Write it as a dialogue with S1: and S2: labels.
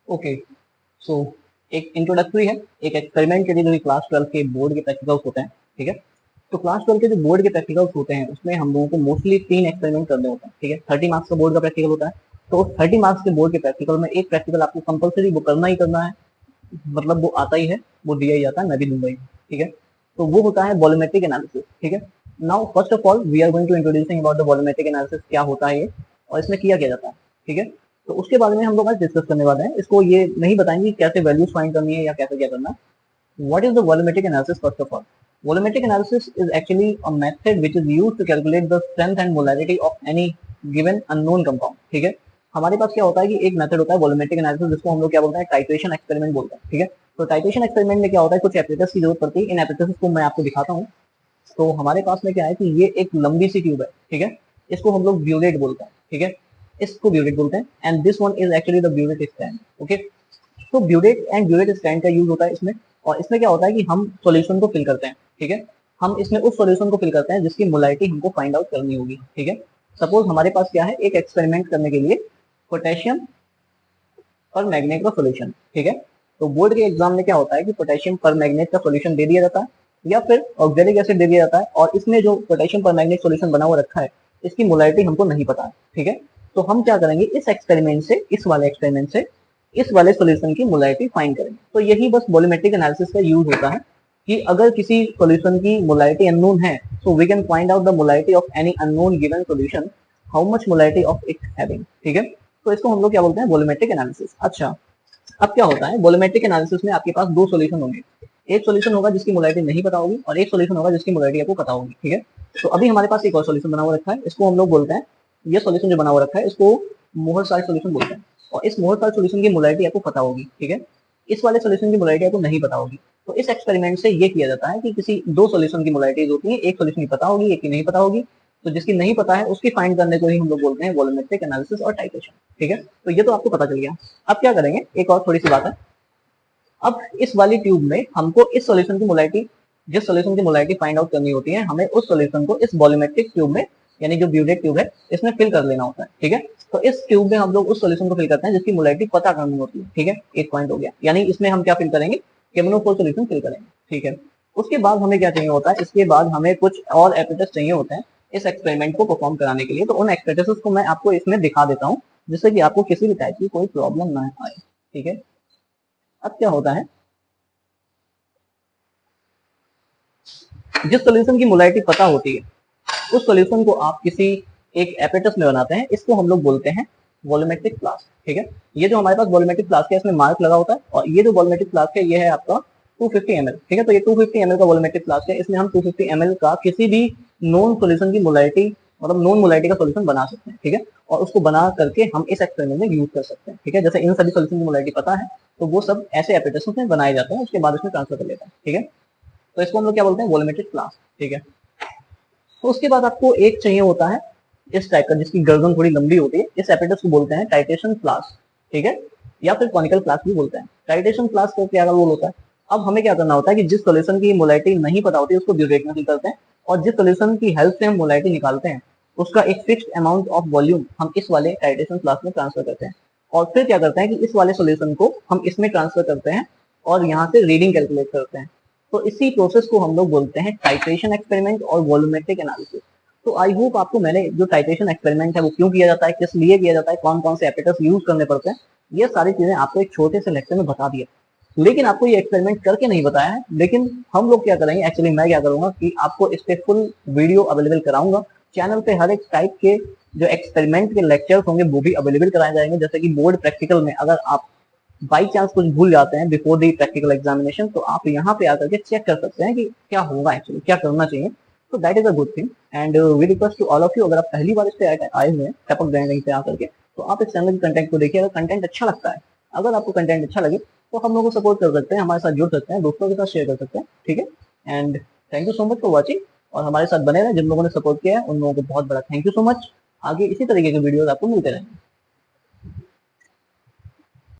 S1: Okay, सो एक introductory है, एक एक्सपेरिमेंट के लिए जो क्लास 12 के बोर्ड के प्रैक्टिकल्स होते हैं, ठीक है। तो क्लास 12 के जो बोर्ड के प्रैक्टिकल्स होते हैं उसमें हम लोगों को मोस्टली 3 एक्सपेरिमेंट करने होते हैं, ठीक है। 30 मार्क्स का बोर्ड का प्रैक्टिकल होता है, तो 30 मार्क्स के बोर्ड के प्रैक्टिकल में एक प्रैक्टिकल आपको कंपलसरी वो करना ही करना है, मतलब वो आता ही है, वो दिया ही जाता है, मैं भी दूंगा ही, ठीक है। तो वो होता है वॉल्यूमेट्रिक एनालिसिस, ठीक है। Now first of all we are going to introducing about the volumetric analysis, क्या होता है ये और इसमें किया क्या जाता है, ठीक है। तो उसके बारे में हम लोग आज डिस्कस करने वाले हैं। इसको ये नहीं बताएंगे कैसे वैल्यूज फाइंड करनी है या कैसे क्या करना है। What is the volumetric analysis? First of all, volumetric analysis is actually a method which is used to calculate the strength and molarity of any given unknown compound, ठीक है। हमारे पास क्या होता है कि एक मेथड होता है वॉल्यूमेट्रिक एनालिसिस, जिसको हम लोग क्या बोलते हैं, टाइट्रेशन एक्सपेरिमेंट बोलते हैं, ठीक है। तो टाइट्रेशन एक्सपेरिमेंट में क्या होता है, कुछ एपरेटस की जरूरत पड़ती है। इन एपरेटस को मैं आपको दिखाता हूँ। तो हमारे पास में क्या है कि ये एक लंबी सी ट्यूब है, ठीक है। इसको हम लोग ब्यूरेट बोलते हैं, ठीक है। इसको ब्यूरेट बोलते हैं and this one is actually the burette stand, okay. तो ब्यूरेट एंड ब्यूरेट स्टैंड का यूज होता है इसमें, और इसमें क्या होता है कि हम सॉल्यूशन को फिल करते हैं, ठीक है। हम इसमें उस सॉल्यूशन को फिल करते हैं जिसकी मोलारिटी हमको फाइंड आउट करनी होगी, ठीक है। सपोज हमारे पास क्या है, एक एक्सपेरिमेंट करने के लिए पोटेशियम पर मैग्नेट का सॉल्यूशन, ठीक है। तो बोर्ड के एग्जाम में क्या होता है कि पोटेशियम पर मैग्नेट का सॉल्यूशन दे दिया जाता है या फिर ऑक्जेलिक एसिड दे दिया जाता है, और इसमें जो पोटेशियम पर मैग्नेट सॉल्यूशन बना हुआ रखा है इसकी मोलारिटी हमको नहीं पता है, ठीक है। तो हम क्या करेंगे, इस एक्सपेरिमेंट से, इस वाले एक्सपेरिमेंट से इस वाले सॉल्यूशन की मोलारिटी फाइंड करेंगे। तो यही बस वॉल्यूमेट्रिक एनालिसिस का यूज होता है कि अगर किसी सॉल्यूशन की मोलारिटी अननोन है, so we can find out the molarity of any unknown given solution, how much molarity of it having, ठीक है। तो इसको हम लोग क्या बोलते हैं, वॉल्यूमेट्रिक एनालिसिस। अच्छा, अब क्या होता है, वॉल्यूमेट्रिक एनालिसिस में आपके पास दो सॉल्यूशन होंगे। एक सॉल्यूशन होगा जिसकी मोलारिटी नहीं पता होगी और एक सॉल्यूशन होगा जिसकी मोलारिटी आपको पता होगी, ठीक है। तो अभी हमारे पास एक और सॉल्यूशन बना हुआ रखा है, इसको हम लोग बोलते हैं, ये सॉल्यूशन जो बना हुआ रखा है इसको मोहर साल्ट सॉल्यूशन बोलते हैं, और इस मोहर साल्ट सॉल्यूशन की मोलारिटी आपको पता होगी, ठीक है। इस वाले सॉल्यूशन की मोलारिटी आपको नहीं पता होगी। तो इस एक्सपेरिमेंट से ये किया जाता है कि किसी दो सॉल्यूशन की मोलारिटीज होती है, एक सॉल्यूशन की पता होगी, एक की नहीं पता होगी। तो जिसकी नहीं पता है उसकी फाइंड करने को ही हम लोग बोलते हैं वॉल्यूमेट्रिक एनालिसिस और टाइट्रेशन, ठीक है। तो ये तो आपको पता चल गया। अब क्या करेंगे, एक और थोड़ी सी बात है। अब इस वाली ट्यूब में हमको इस सॉल्यूशन की मोलारिटी, जिस सॉल्यूशन की मोलारिटी फाइंड आउट करनी होती है, हमें उस सॉल्यूशन को इस वॉल्यूमेट्रिक ट्यूब में, यानी जो ब्यूरेट ट्यूब है, इसमें फिल कर लेना होता है, ठीक है। तो इस ट्यूब में हम लोग उस सॉल्यूशन को फिल करते हैं जिसकी मोलारिटी पता करनी होती है, ठीक है। एक पॉइंट हो गया, यानी इसमें हम क्या फिल करेंगे, केमनोफोर सॉल्यूशन फिल करेंगे, ठीक है। उसके बाद हमें क्या चाहिए होता है, इसके बाद हमें कुछ और एपरेटस चाहिए होते हैं इस एक्सपेरिमेंट को परफॉर्म कराने के लिए। तो उन एपरेटस को मैं आपको इसमें दिखा देता हूँ, जिससे कि आपको किसी भी टाइप की कोई प्रॉब्लम ना आए, ठीक है। अब क्या होता है, जिस सॉल्यूशन की मोलारिटी पता होती है उस सॉल्यूशन को आप किसी एक एपरेटस में बनाते हैं, इसको हम लोग बोलते हैं वॉल्यूमेट्रिक फ्लास्क, ठीक है। ये जो हमारे पास वॉल्यूमेट्रिक फ्लास्क है इसमें मार्क लगा होता है, और ये जो वॉल्यूमेट्रिक फ्लास्क है ये है आपका 250 ml, ठीक है। तो ये 250 ml का वॉल्यूमेट्रिक फ्लास्क है, इसमें हम 250 ml का किसी भी नॉन सॉल्यूशन की मोलारिटी, मतलब नॉन मोलारिटी का सॉल्यूशन बना सकते हैं, ठीक है। और उसको बना करके हम इस एक्सपेरिमेंट में यूज कर सकते हैं, ठीक है। जैसे इन सभी सॉल्यूशन की मोलारिटी पता है तो वो सब ऐसे एपरेटस में बनाए जाते हैं, उसके बाद इसमें ट्रांसफर कर लेते हैं, ठीक है। तो इसको हम लोग क्या बोलते हैं, वॉल्यूमेट्रिक फ्लास्क, ठीक है। तो उसके बाद आपको एक चाहिए होता है इस टाइप का, जिसकी गर्दन थोड़ी लंबी होती है, इस एपरेटस को बोलते हैं टाइट्रेशन फ्लास्क, ठीक है, या फिर कॉनिकल फ्लास्क भी बोलते हैं। टाइट्रेशन फ्लास्क का क्या रोल होता है, अब हमें क्या करना होता है कि जिस सॉल्यूशन की मोलारिटी नहीं पता होती उसको ब्यूरेट में करते हैं, और जिस सॉल्यूशन की हेल्प से हम मोलारिटी निकालते हैं उसका एक फिक्स्ड अमाउंट ऑफ वॉल्यूम हम इस वाले टाइट्रेशन फ्लास्क में ट्रांसफर करते हैं, और फिर क्या करते हैं कि इस वाले सॉल्यूशन को हम इसमें ट्रांसफर करते हैं और यहाँ से रीडिंग कैलकुलेट करते हैं। तो इसी प्रोसेस को हम लोग बोलते हैं टाइट्रेशन एक्सपेरिमेंट और वॉल्यूमेट्रिक एनालिसिस। तो आई होप आपको मैंने जो टाइट्रेशन एक्सपेरिमेंट है वो क्यों किया जाता है, किस लिए किया जाता है, कौन कौन से एपरेटस यूज करने पड़ते हैं, ये सारी चीजें आपको एक छोटे से लेक्चर में बता दिया। लेकिन आपको ये एक्सपेरिमेंट करके नहीं बताया है। लेकिन हम लोग क्या करेंगे, एक्चुअली मैं क्या करूंगा कि आपको इस पे फुल वीडियो अवेलेबल कराऊंगा। चैनल पे हर एक टाइप के जो एक्सपेरिमेंट के लेक्चर्स होंगे वो भी अवेलेबल कराए जाएंगे। जैसे कि बोर्ड प्रैक्टिकल में अगर आप बाई चांस कुछ भूल जाते हैं बिफोर दी प्रैक्टिकल एग्जामिनेशन, तो आप यहाँ पे आकर के चेक कर सकते हैं कि क्या होगा, एक्चुअली क्या करना चाहिए। तो that is a good thing and we request to all of you, अगर आप पहली बार इस पे आए हुए हैं टपक गए कहीं पे आकर के, तो आप इस चैनल के कंटेंट को देखिए। अगर कंटेंट अच्छा लगता है, अगर आपको कंटेंट अच्छा लगे तो हम लोग को सपोर्ट कर सकते हैं, हमारे साथ जुड़ सकते हैं, दोस्तों के साथ शेयर कर सकते हैं, ठीक है। And thank you so much for watching, और हमारे साथ बने रहे। जिन लोगों ने सपोर्ट किया है उन लोगों को बहुत बड़ा थैंक यू सो मच। आगे इसी तरीके के वीडियोस आपको मिलते रहेंगे।